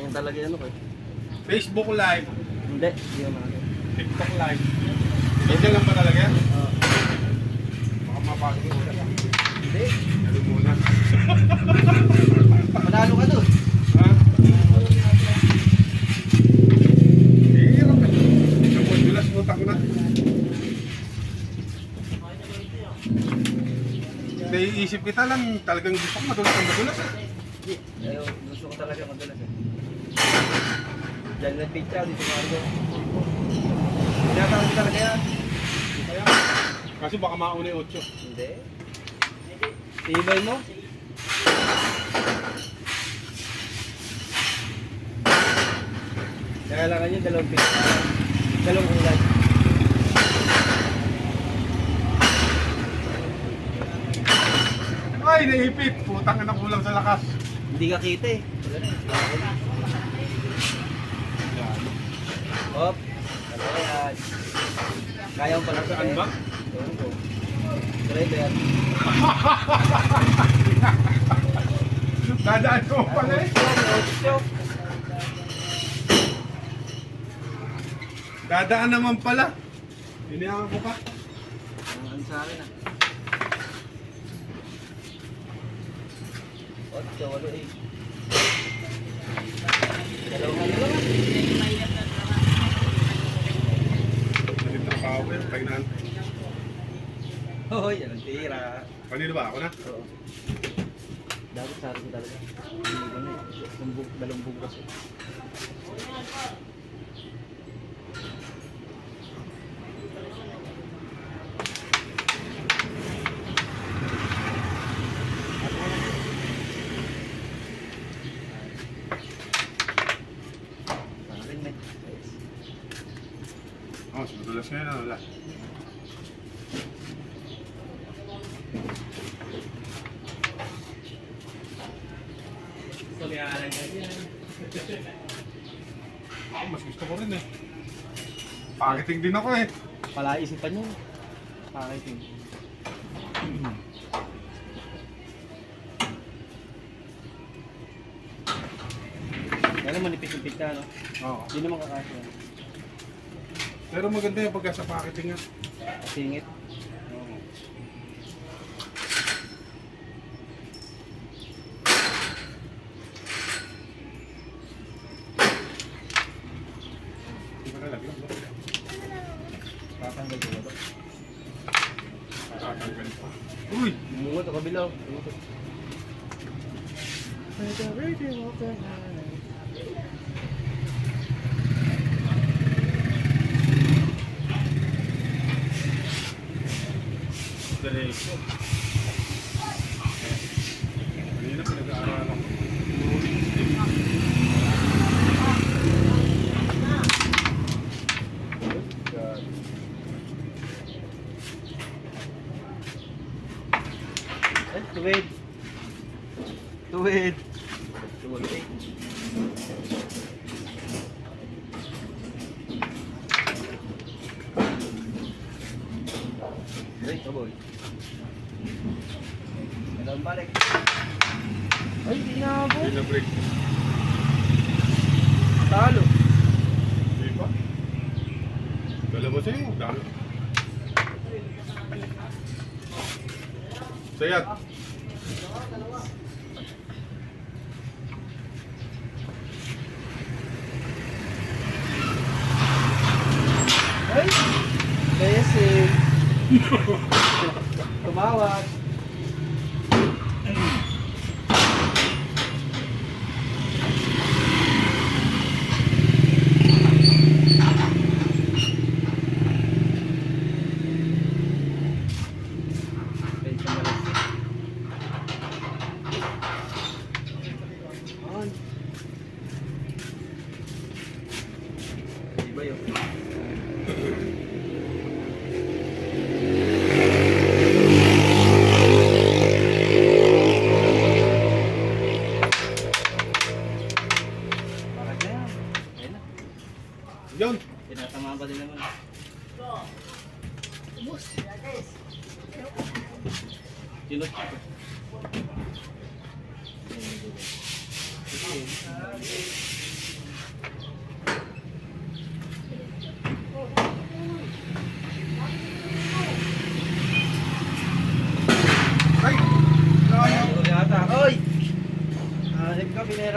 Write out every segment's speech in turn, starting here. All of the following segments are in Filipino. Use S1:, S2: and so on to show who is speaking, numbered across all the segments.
S1: Yan talaga ano ko.
S2: Facebook Live,
S1: Hindi, hindi naman ako.
S2: TikTok Live. Ganyan lang ba talaga yan? Baka mapasok ko ulit.
S1: Hindi.
S2: Ano muna?
S1: Panalo ka doon.
S2: Ha? Hirap eh. Namudulas mo tak na. Naiisip kita lang, talagang gusto ko madulas ang madulas eh.
S1: Hindi. Ayaw, gusto ko talaga madalas eh. Diyan na pizza, dito nga ako. Tinatawag ko talaga yan.
S2: Kaya, kasi baka mauna yung 8.
S1: Hindi. Tibay mo? Kailangan nyo dalawang pizza. Dalawang kulay.
S2: Ay, naipit. Putang na kulang sa lakas.
S1: Hindi ka kita eh. Hop. Dalawa yan. Kaya mo pala
S2: Saan ba?
S1: Ewan ko. Driver.
S2: Dadaan ko pala eh. Dadaan naman pala. Hinihangan ko pa.
S1: Ano sa akin ah. 8, 8, 8. Dalawang
S2: Nalit ng power, kainan.
S1: Hoy, yan ang tira.
S2: Kanino ba? Ako na?
S1: Oo. Dapat sa akin talaga. Hindi ko na eh. Dalawang bukas eh. Parin na.
S2: Oh, sumadulas ngayon na wala. Ako, mas gusto ko rin eh. Pakiting din ako eh.
S1: Palaisipan yun. Pakiting. Kaya manipis yung pizza, no?
S2: Oo.
S1: Hindi naman kakasya.
S2: Pero maganda yung pagka sa pakiting nga.
S1: Singit.
S2: Oo. Hindi ko nalagyan.
S1: Tatanggal ko ba?
S2: Tatanggal pa. Uy!
S1: Bumungot sa kabilaw.
S2: Diretso. Kanina pinag-aaralan ko.
S1: Ay, tuwid. Tuwid. Tuwid. Ay, kaboy. Dalam balik. Ay, di na ako.
S2: Hindi na break.
S1: Talo.
S2: Hindi pa. Dalawa sa'yo. Dami. Sayat.
S1: Ay! Blessing. Tumawag. Iba yun.
S2: Yun.
S1: Tinatamaan pa din naman. Kinot ko.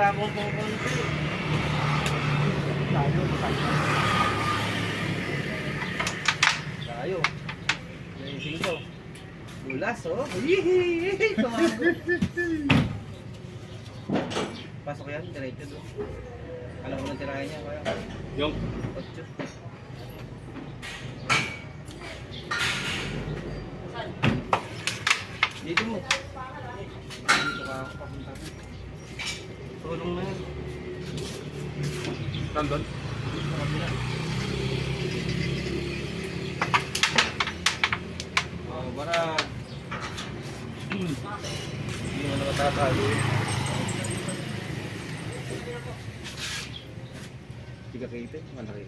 S1: akong pupunta. Tayo. Tayo. Yung singko. Bulas, oh. Hihihi! Tumabot. Pasok yan, diretso doon. Alam mo na tirahin niya, kaya.
S2: Yung.
S1: 8. Dito mo. Dito ka ako papunta. Tulong na yan.
S2: Nandun.
S1: Sa kabila. Oh, barag. Hindi mo na matatalo. Hindi ka kita, malaki.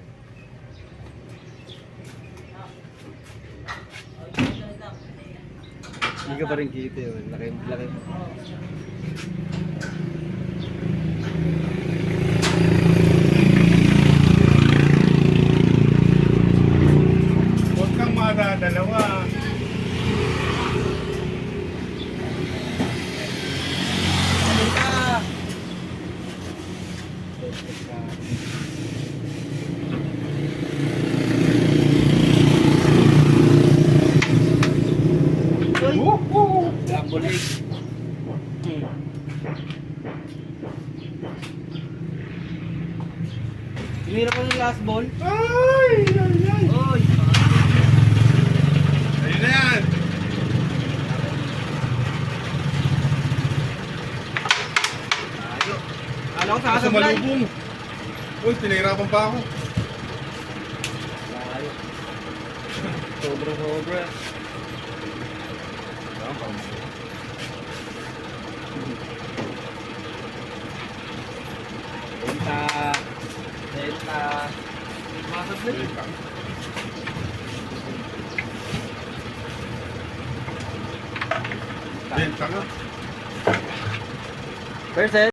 S1: Hindi ka pa rin kita yun. Laki mo.
S2: Huwag kang madadalawa.
S1: Papunta! Uy! Gamble egg. Tumira pa ng last ball.
S2: Ay! Ay!
S1: Oy!
S2: Ayun na yan!
S1: Tayo. Kala ko
S2: Nasa
S1: sasablay.
S2: malubong. Uy, pinahirapan pa ako.
S1: Tayo. Sobra. Delta. Masablay.
S2: Benta nga.
S1: Percent.